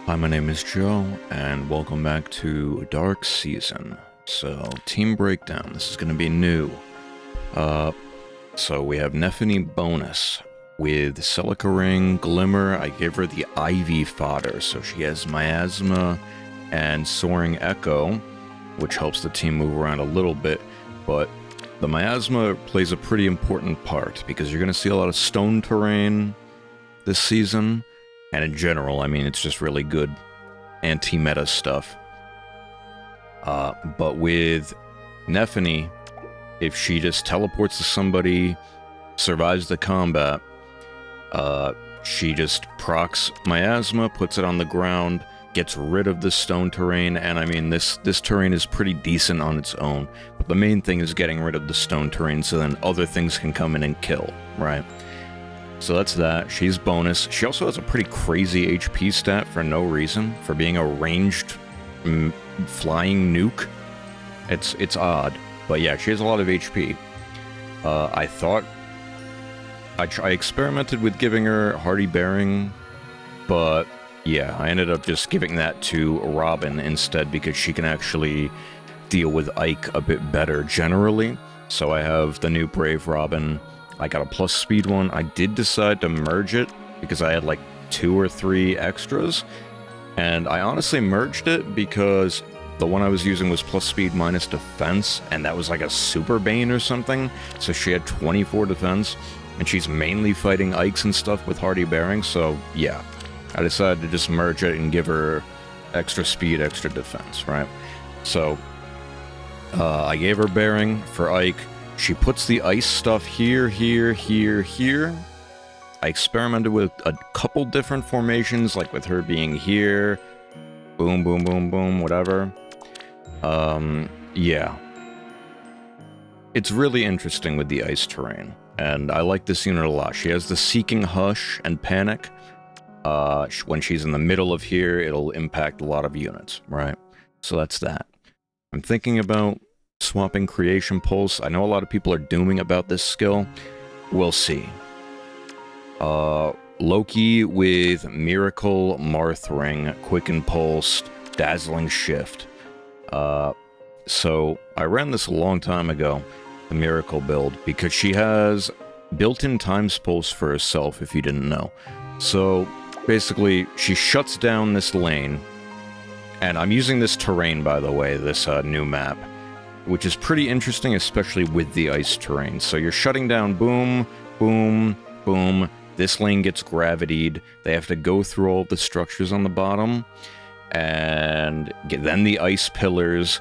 Hi, my name is Joe, and welcome back to Dark Season. So, team breakdown. This is going to be new. So we have Nephany bonus with Celica Ring, Glimmer. I gave her the Ivy fodder, so she has Miasma and Soaring Echo, which helps the team move around a little bit, but the Miasma plays a pretty important part, because you're going to see a lot of stone terrain this season. And in general, I mean, it's just really good anti-meta stuff. But with Nephany, if she just teleports to somebody, survives the combat, she just procs Miasma, puts it on the ground, gets rid of the stone terrain, and I mean, this terrain is pretty decent on its own. But the main thing is getting rid of the stone terrain so then other things can come in and kill, right? So that's that. She's bonus. She also has a pretty crazy HP stat for no reason, for being a ranged flying nuke. It's odd, but yeah, she has a lot of HP. I thought I experimented with giving her Hardy Bearing, but yeah, I ended up just giving that to Robin instead because she can actually deal with Ike a bit better generally. So I have the new Brave Robin. I got a plus speed one. I did decide to merge it because I had like 2 or 3 extras. And I honestly merged it because the one I was using was plus speed minus defense, and that was like a super bane or something. So she had 24 defense, and she's mainly fighting Ikes and stuff with Hardy Bearing. So yeah, I decided to just merge it and give her extra speed, extra defense, right? So I gave her Bearing for Ike. She puts the ice stuff here, here, here, here. I experimented with a couple different formations, like with her being here. Boom, boom, boom, boom, whatever. Yeah. It's really interesting with the ice terrain, and I like this unit a lot. She has the Seeking Hush and Panic. When she's in the middle of here, it'll impact a lot of units, right? So that's that. I'm thinking about swapping Creation Pulse. I know a lot of people are dooming about this skill. We'll see. Loki with Miracle, Marth Ring, Quicken Pulse, Dazzling Shift. So I ran this a long time ago, the Miracle build, because she has built-in Times Pulse for herself, if you didn't know. So basically, she shuts down this lane, and I'm using this terrain, by the way, this new map, which is pretty interesting, especially with the ice terrain. So you're shutting down boom, boom, boom. This lane gets gravitied. They have to go through all the structures on the bottom, and then the ice pillars,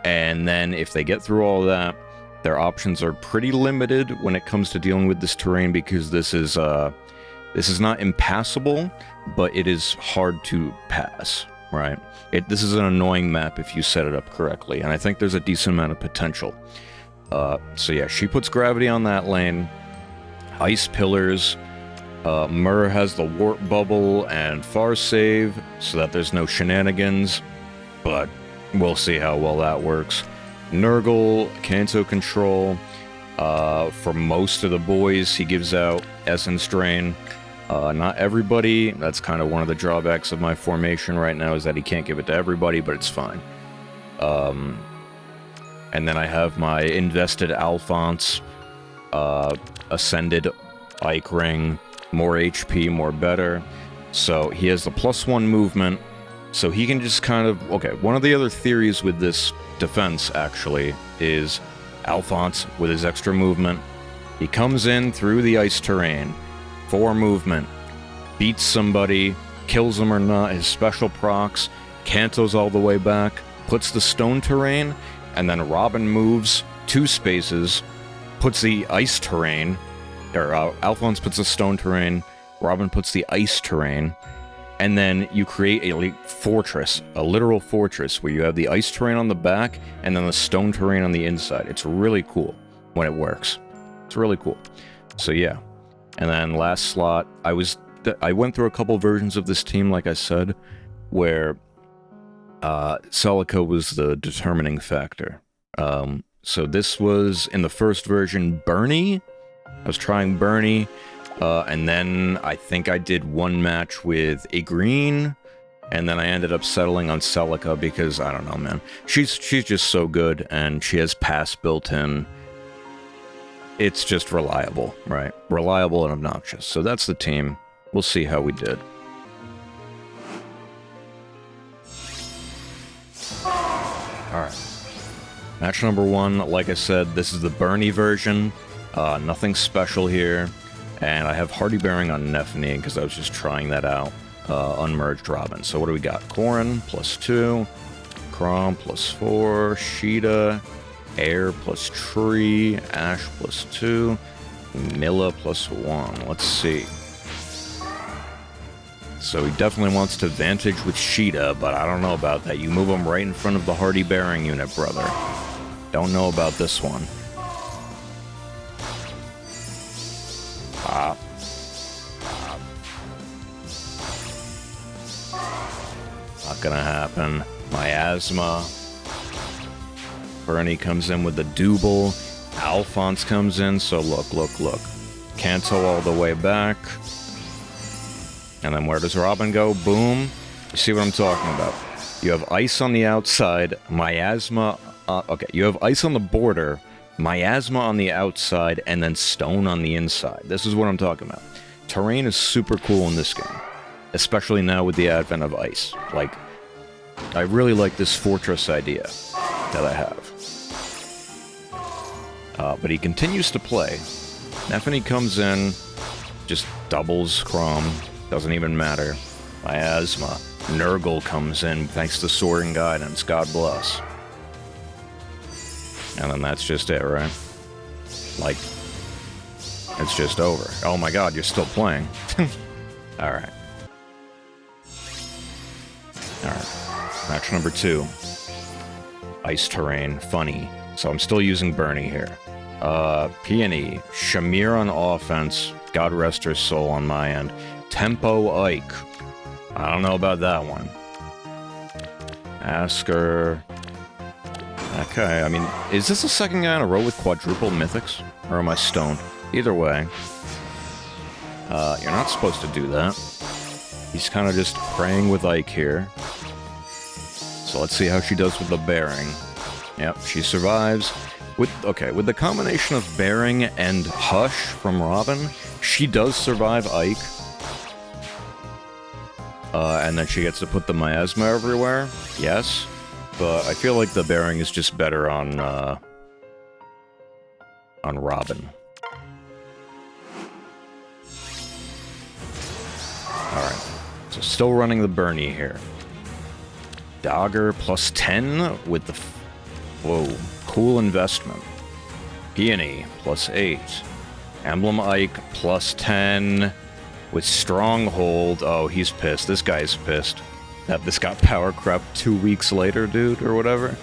and then if they get through all that, their options are pretty limited when it comes to dealing with this terrain, because this is not impassable, but it is hard to pass, right? This is an annoying map if you set it up correctly, and I think there's a decent amount of potential. So yeah, she puts gravity on that lane. Ice pillars. Myrrh has the warp bubble and far save, so that there's no shenanigans, but we'll see how well that works. Nurgle, Kanto control. For most of the boys, he gives out Essence Drain. Not everybody. That's kind of one of the drawbacks of my formation right now, is that he can't give it to everybody, but it's fine. And then I have my invested Alphonse, Ascended Ike Ring, more HP, more better. So he has the +1 movement, so he can just kind of... Okay, one of the other theories with this defense, actually, is Alphonse, with his extra movement, he comes in through the ice terrain, 4 movement, beats somebody, kills them or not, his special procs, Kantos all the way back, puts the stone terrain, and then Robin moves 2 spaces, puts the ice terrain, or Alphonse puts the stone terrain, Robin puts the ice terrain, and then you create a fortress, a literal fortress, where you have the ice terrain on the back, and then the stone terrain on the inside. It's really cool when it works. It's really cool. So yeah. And then last slot, I went through a couple versions of this team, like I said, where Celica was the determining factor. So this was, in the first version, Bernie. I was trying Bernie, and then I think I did one match with a green, And then I ended up settling on Celica because, I don't know, man. She's just so good, and she has pass built in. It's just reliable, right? Reliable and obnoxious. So that's the team. We'll see how we did. Alright. Match number 1, like I said, this is the Bernie version. Nothing special here. And I have Hardy Bearing on Nephany because I was just trying that out. Unmerged Robin. So what do we got? Corrin, +2. Crom, +4. Sheeta. Air, +3. Ash, +2. Milla, +1. Let's see. So he definitely wants to Vantage with Sheeta, but I don't know about that. You move him right in front of the Hardy Bearing unit, brother. Don't know about this one. Not gonna happen. Miasma. Bernie comes in with the Double. Alphonse comes in, so look. Kanto all the way back. And then where does Robin go? Boom. You see what I'm talking about. You have ice on the outside, Miasma... okay, you have ice on the border, Miasma on the outside, and then stone on the inside. This is what I'm talking about. Terrain is super cool in this game. Especially now with the advent of ice. Like, I really like this fortress idea that I have. But he continues to play. Nephany comes in, just doubles Crom. Doesn't even matter. Miasma. Nurgle comes in thanks to Sword and Guidance. God bless. And then that's just it, right? Like, it's just over. Oh my god, you're still playing. Alright. Alright. Match number 2. Ice terrain. Funny. So I'm still using Bernie here. Peony. Shamir on offense. God rest her soul on my end. Tempo Ike. I don't know about that one. Asker. Okay, I mean, is this the second guy in a row with quadruple mythics? Or am I stoned? Either way. You're not supposed to do that. He's kind of just praying with Ike here. So let's see how she does with the Bearing. Yep, she survives. With the combination of Bearing and Hush from Robin, she does survive Ike. And then she gets to put the Miasma everywhere. Yes. But I feel like the Bearing is just better on Robin. Alright. So still running the Bernie here. Dogger +10 with the... Whoa. Cool investment. Peony +8. Emblem Ike +10 with Stronghold. Oh, he's pissed. This guy's pissed. That this got power crept 2 weeks later, dude, or whatever.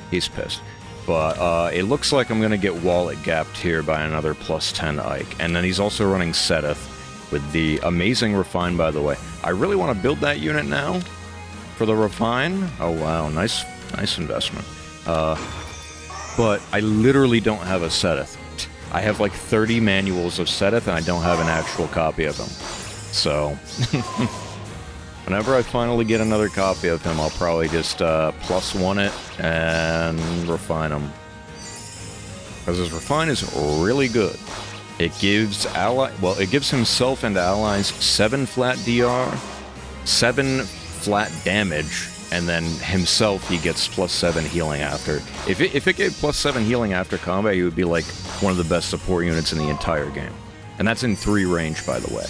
He's pissed. But it looks like I'm gonna get wallet gapped here by another +10 Ike. And then he's also running Sethith with the amazing Refine, by the way. I really want to build that unit now for the Refine. Oh wow, nice investment. But I literally don't have a Sethith. I have like 30 manuals of Sethith, and I don't have an actual copy of him. So, whenever I finally get another copy of him, I'll probably just +1 it and refine him. Because his Refine is really good. It gives it gives himself and allies 7 flat DR, 7 flat damage, and then himself, he gets +7 healing after. If it gave +7 healing after combat, he would be like one of the best support units in the entire game. And that's in 3 range, by the way.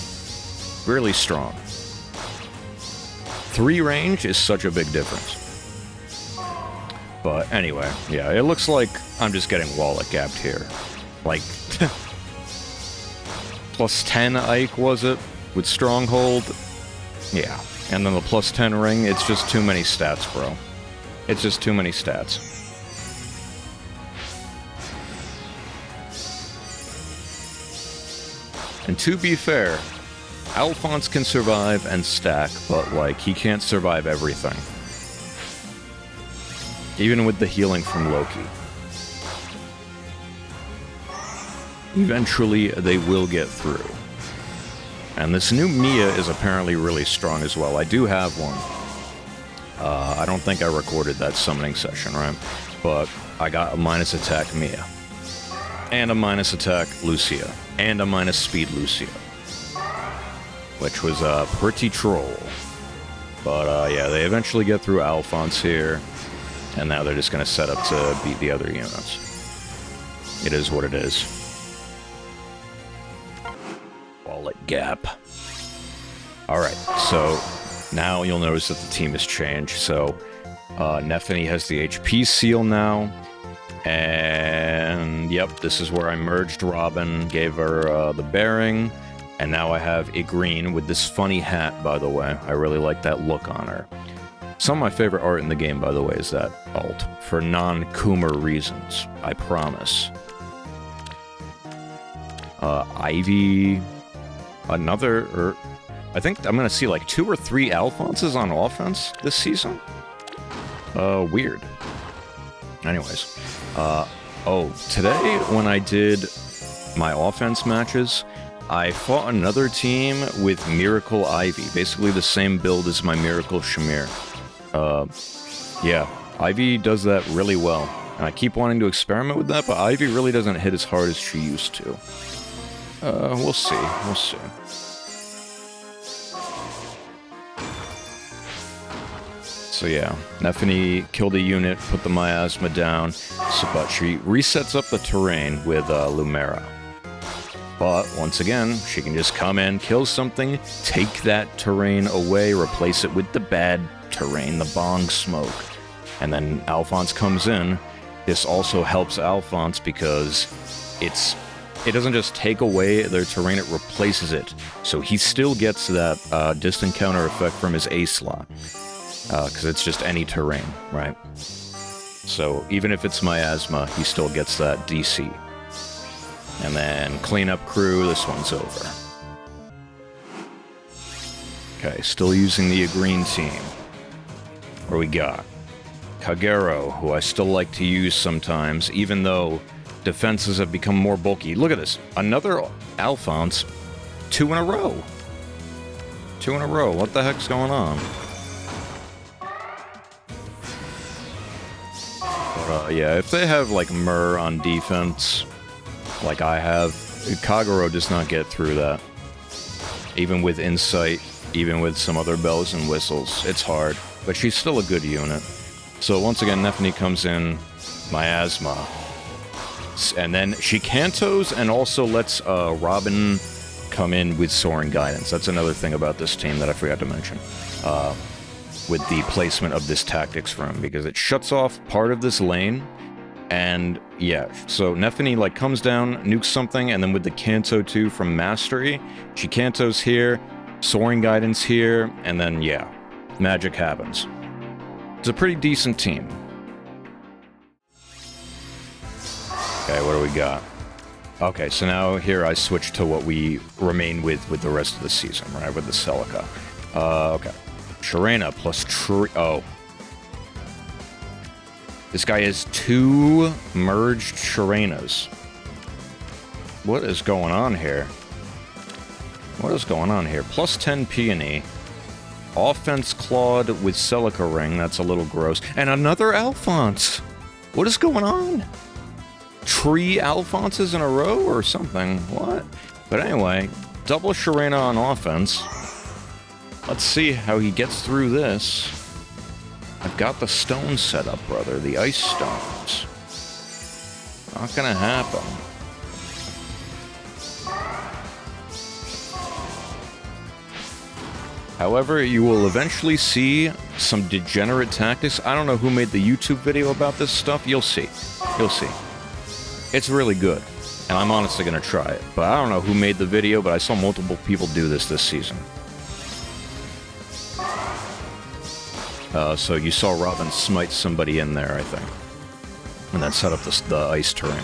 Really strong. 3 range is such a big difference. But anyway, yeah, it looks like I'm just getting wallet gapped here. Like, +10 Ike, was it? With Stronghold? Yeah. And then the +10 ring, it's just too many stats, bro. It's just too many stats. And to be fair, Alphonse can survive and stack, but, like, he can't survive everything. Even with the healing from Loki. Eventually, they will get through. And this new Mia is apparently really strong as well. I do have one. I don't think I recorded that summoning session, right? But I got a minus attack Mia. And a minus attack Lucia. And a minus speed Lucia. Which was pretty troll. But yeah, they eventually get through Alphonse here. And now they're just going to set up to beat the other units. It is what it is. Wallet gap. Alright, so now you'll notice that the team has changed. So Nephany has the HP seal now. And yep, this is where I merged Robin, gave her the bearing. And now I have Igreen with this funny hat, by the way. I really like that look on her. Some of my favorite art in the game, by the way, is that alt. For non-Coomer reasons, I promise. Ivy... Another... I think I'm gonna see like 2 or 3 Alphonses on offense this season? Weird. Anyways. Oh, today when I did my offense matches, I fought another team with Miracle Ivy. Basically the same build as my Miracle Shamir. Yeah, Ivy does that really well. And I keep wanting to experiment with that, but Ivy really doesn't hit as hard as she used to. We'll see. We'll see. So yeah, Nephany killed a unit, put the miasma down, but she resets up the terrain with Lumera. But once again, she can just come in, kill something, take that terrain away, replace it with the bad terrain, the bong smoke. And then Alphonse comes in. This also helps Alphonse because it doesn't just take away their terrain, it replaces it. So he still gets that distant counter effect from his A slot. Because it's just any terrain, right? So even if it's miasma, he still gets that DC. And then cleanup crew, this one's over. Okay, still using the green team. What do we got? Kagero, who I still like to use sometimes, even though defenses have become more bulky. Look at this. Another Alphonse. 2 in a row. 2 in a row. What the heck's going on? But, yeah, if they have, like, Myrrh on defense, like I have, Kagero does not get through that. Even with Insight, even with some other bells and whistles. It's hard, but she's still a good unit. So once again, Nephany comes in, miasma. And then she cantos and also lets Robin come in with Soaring Guidance. That's another thing about this team that I forgot to mention. With the placement of this tactics room, because it shuts off part of this lane. And yeah, so Nephany like comes down, nukes something, and then with the Canto 2 from Mastery, she cantos here, Soaring Guidance here, and then yeah, magic happens. It's a pretty decent team. Okay, what do we got? Okay, so now here I switch to what we remain with the rest of the season, right? With the Celica. Okay. Sharena plus oh. This guy has 2 merged Sharenas. What is going on here? What is going on here? Plus 10 Peony. Offense Clawed with Celica Ring. That's a little gross. And another Alphonse. What is going on? 3 Alphonses in a row or something? What? But anyway, double Sharena on offense. Let's see how he gets through this. I've got the stones set up, brother. The ice stones. Not gonna happen. However, you will eventually see some degenerate tactics. I don't know who made the YouTube video about this stuff. You'll see. You'll see. It's really good. And I'm honestly gonna try it. But I don't know who made the video, but I saw multiple people do this season. So you saw Robin smite somebody in there, I think. And then set up the ice terrain.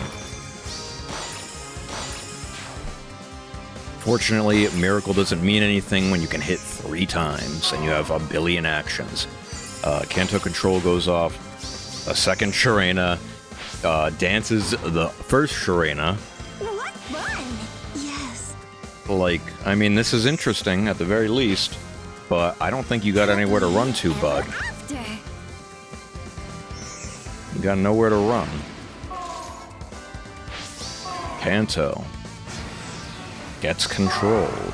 Fortunately, Miracle doesn't mean anything when you can hit 3 times and you have a billion actions. Canto Control goes off. A second Sharena dances the first Sharena. What fun! Yes. Like, I mean, this is interesting at the very least. but I don't think you got anywhere to run to, bud. You got nowhere to run. Kanto gets controlled.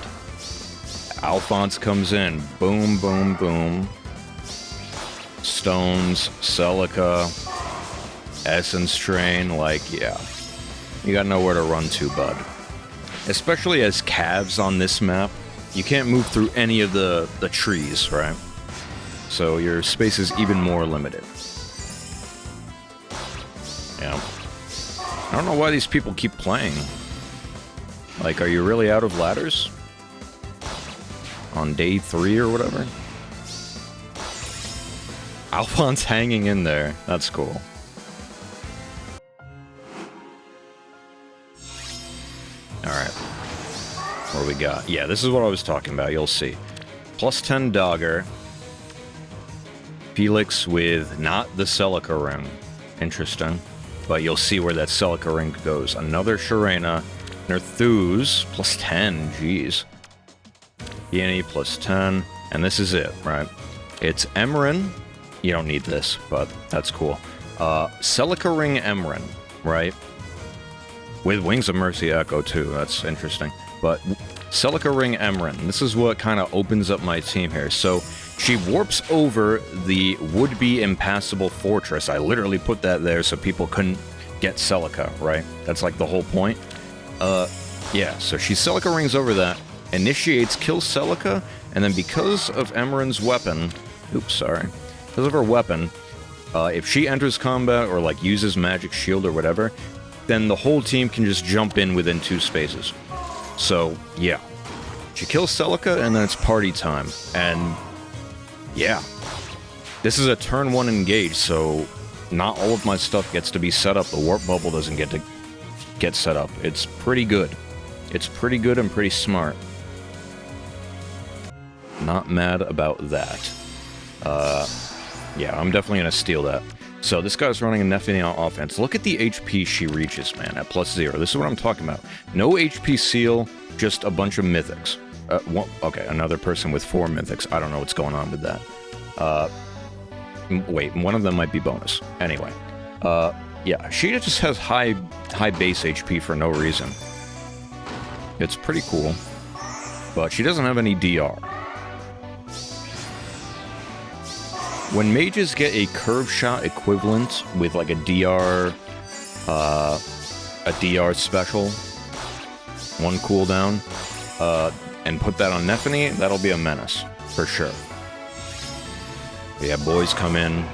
Alphonse comes in. Boom, boom, boom. Stones, Celica, Essence Train, like, yeah. You got nowhere to run to, bud. Especially as calves on this map, you can't move through any of the trees, right? So your space is even more limited. Yeah. I don't know why these people keep playing. Like, are you really out of ladders? On day 3 or whatever? Alphonse hanging in there. That's cool. Alright. What do we got? Yeah, this is what I was talking about. You'll see. Plus 10 Dogger. Felix with not the Celica ring. Interesting. But you'll see where that Celica ring goes. Another Sharena. Nerthuz. Plus 10. Jeez. Yenny plus 10. And this is it, right? It's Emrin. You don't need this, but that's cool. Celica ring Emrin, right? With Wings of Mercy Echo, too. That's interesting. But Celica ring Emrin. This is what kind of opens up my team here. So she warps over the would-be impassable fortress. I literally put that there so people couldn't get Celica, right? That's like the whole point. Yeah, so she Celica rings over that, initiates, kills Celica, and then because of Emrin's weapon... Oops, sorry. Because of her weapon, if she enters combat or, like, uses magic shield or whatever, then the whole team can just jump in within 2 spaces. So, yeah. She kills Celica, and then it's party time. And, yeah. This is a turn 1 engage, so not all of my stuff gets to be set up. The warp bubble doesn't get set up. It's pretty good. It's pretty good and pretty smart. Not mad about that. Yeah, I'm definitely going to steal that. So this guy's running a Nephine on offense. Look at the HP she reaches, man, at +0. This is what I'm talking about. No HP seal, just a bunch of mythics. Okay, another person with 4 mythics. I don't know what's going on with that. Wait, one of them might be bonus. Anyway. Yeah, she just has high base HP for no reason. It's pretty cool. But she doesn't have any DR. When mages get a curve shot equivalent with like a DR special, 1 cooldown, and put that on Nephine, that'll be a menace, for sure. Yeah, boys come in.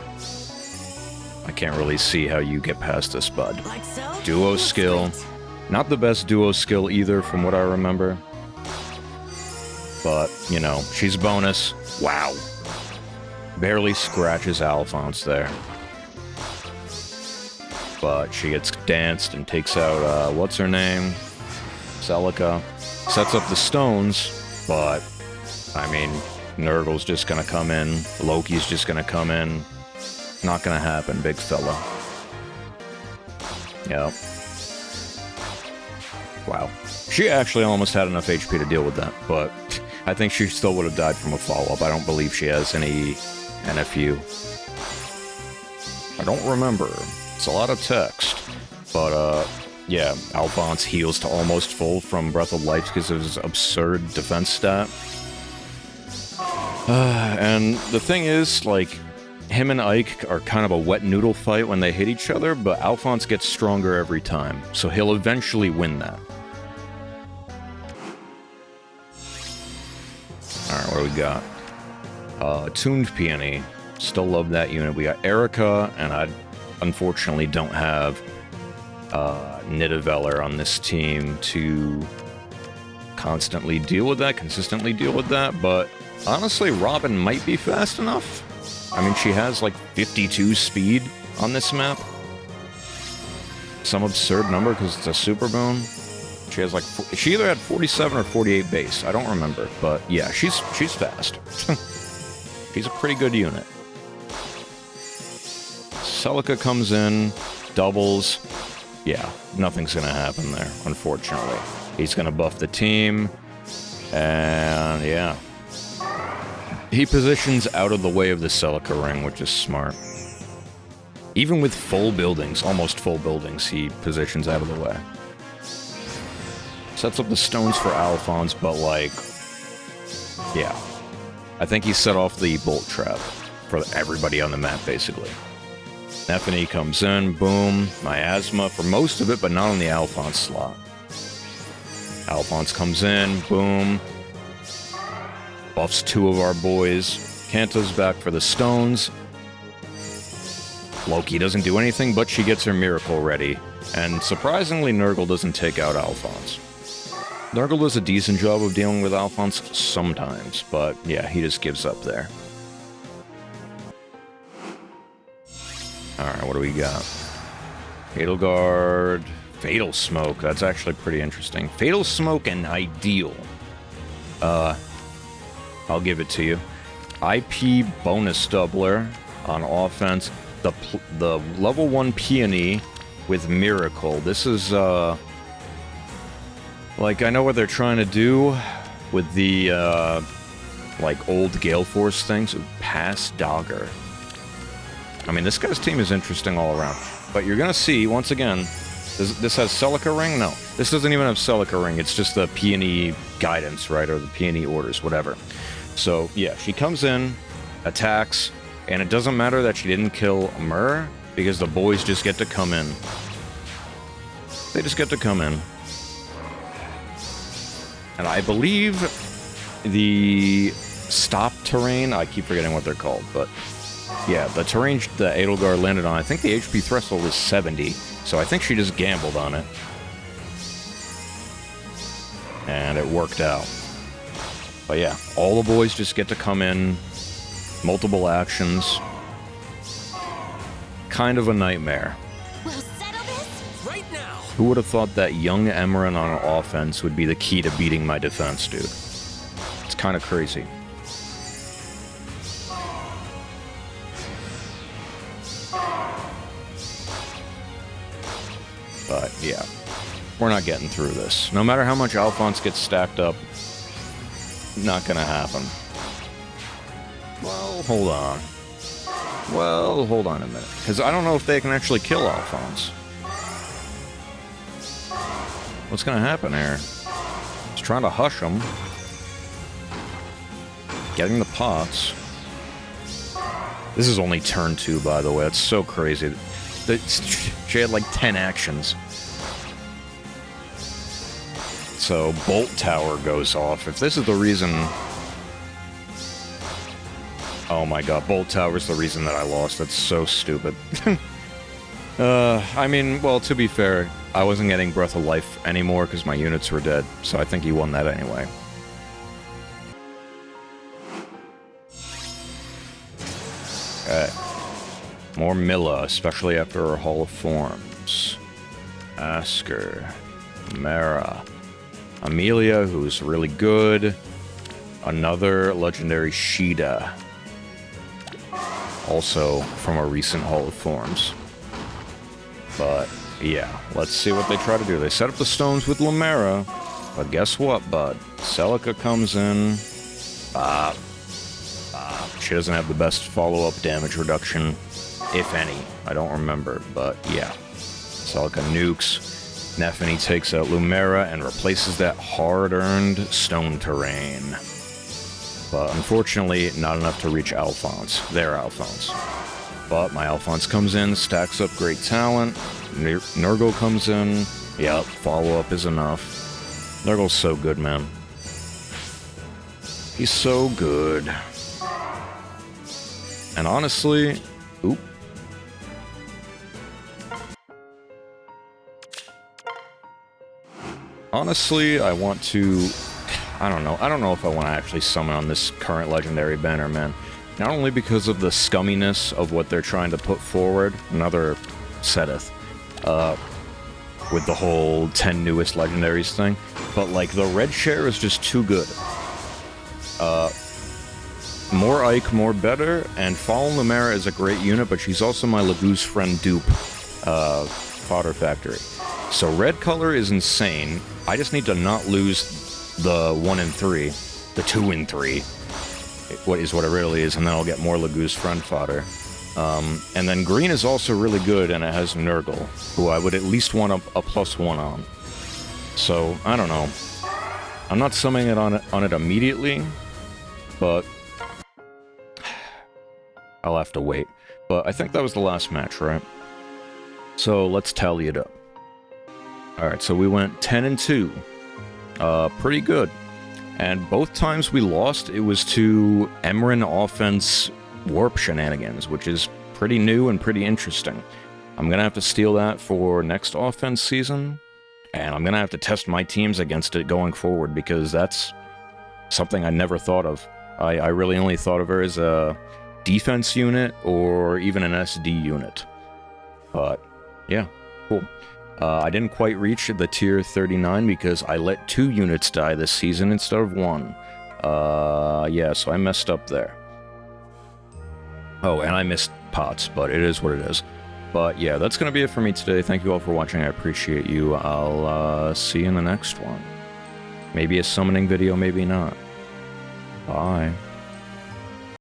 I can't really see how you get past this, bud. Like so? Duo skill. Not the best duo skill either, from what I remember. But, you know, she's bonus. Wow. Barely scratches Alphonse there. But she gets danced and takes out, what's her name? Celica. Sets up the stones, but, I mean, Nurgle's just gonna come in. Loki's just gonna come in. Not gonna happen, big fella. Yep. Wow. She actually almost had enough HP to deal with that, but I think she still would have died from a follow-up. I don't believe she has any NFU. I don't remember. It's a lot of text. But, yeah, Alphonse heals to almost full from Breath of Life because of his absurd defense stat. And the thing is, like, him and Ike are kind of a wet noodle fight when they hit each other, but Alphonse gets stronger every time, so he'll eventually win that. Alright, what do we got? Tuned Peony. Still love that unit. We got Erica, and I unfortunately don't have Nidavellir on this team to consistently deal with that, but honestly, Robin might be fast enough. I mean, she has like 52 speed on this map. Some absurd number because it's a super boon. She has like, she either had 47 or 48 base. I don't remember, but yeah, she's fast. She's a pretty good unit. Celica comes in, doubles. Yeah, nothing's gonna happen there, unfortunately. He's gonna buff the team, and yeah. He positions out of the way of the Celica ring, which is smart. Even with full buildings, almost full buildings, he positions out of the way. Sets up the stones for Alphonse, but like... yeah. I think he set off the bolt trap for everybody on the map, basically. Nephany comes in, boom. Miasma for most of it, but not on the Alphonse slot. Alphonse comes in, boom. Buffs 2 of our boys. Kanta's back for the stones. Loki doesn't do anything, but she gets her miracle ready. And surprisingly, Nurgle doesn't take out Alphonse. Nurgle does a decent job of dealing with Alphonse sometimes, but yeah, he just gives up there. Alright, what do we got? Edelgard... Fatal Smoke, that's actually pretty interesting. Fatal Smoke and Ideal. I'll give it to you. IP bonus doubler on offense. The level 1 Peony with Miracle. This is, like, I know what they're trying to do with the, like, old Gale Force things. Pass Dogger. I mean, this guy's team is interesting all around. But you're gonna see, once again... This has Celica Ring? No. This doesn't even have Celica Ring. It's just the Peony guidance, right? Or the Peony orders, whatever. So, yeah, she comes in, attacks, and it doesn't matter that she didn't kill Myrrh, because the boys just get to come in. They just get to come in. And I believe the stop terrain, I keep forgetting what they're called, but yeah, the terrain that Edelgard landed on, I think the HP threshold was 70. So I think she just gambled on it. And it worked out. But yeah, all the boys just get to come in. Multiple actions. Kind of a nightmare. We'll settle this right now. Who would have thought that young Emran on offense would be the key to beating my defense, dude? It's kind of crazy. But, yeah, we're not getting through this. No matter how much Alphonse gets stacked up, not gonna happen. Well, hold on. Well, hold on a minute. Because I don't know if they can actually kill Alphonse. What's gonna happen here? He's trying to hush him. Getting the pots. This is only turn 2, by the way. It's so crazy. She had like 10 actions. So, Bolt Tower goes off. If this is the reason... oh my god, Bolt Tower's the reason that I lost. That's so stupid. I mean, well, to be fair, I wasn't getting Breath of Life anymore because my units were dead. So I think he won that anyway. Okay. More Milla, especially after her Hall of Forms. Asker. Mara. Amelia, who's really good. Another legendary Sheeta. Also from a recent Hall of Forms. But, yeah. Let's see what they try to do. They set up the stones with Lamera. But guess what, bud? Celica comes in. She doesn't have the best follow-up damage reduction. If any. I don't remember, but yeah. Celica nukes. Nephany takes out Lumera and replaces that hard-earned stone terrain. But unfortunately, not enough to reach Alphonse. Their Alphonse. But my Alphonse comes in, stacks up great talent. Nurgle comes in. Yep, follow-up is enough. Nurgle's so good, man. He's so good. And honestly... oop. Honestly, I want to... I don't know if I want to actually summon on this current legendary banner, man. Not only because of the scumminess of what they're trying to put forward, another Seteth, with the whole 10 newest legendaries thing, but like the red share is just too good. More Ike, more better, and Fallen Lumera is a great unit, but she's also my Lagoose friend dupe, fodder factory. So red color is insane. I just need to not lose the 1 and 3, the 2 and 3, what it really is, and then I'll get more Lagoo's friend fodder. And then green is also really good, and it has Nurgle, who I would at least want a +1 on. So, I don't know. I'm not summoning it on it immediately, but I'll have to wait. But I think that was the last match, right? So let's tally it up. Alright, so we went 10-2. Pretty good. And both times we lost, it was to Emran offense warp shenanigans, which is pretty new and pretty interesting. I'm gonna have to steal that for next offense season, and I'm gonna have to test my teams against it going forward, because that's something I never thought of. I really only thought of her as a defense unit or even an SD unit. But yeah, cool. I didn't quite reach the tier 39 because I let 2 units die this season instead of 1. Yeah, so I messed up there. Oh, and I missed pots, but it is what it is. But yeah, that's going to be it for me today. Thank you all for watching. I appreciate you. I'll see you in the next one. Maybe a summoning video, maybe not. Bye.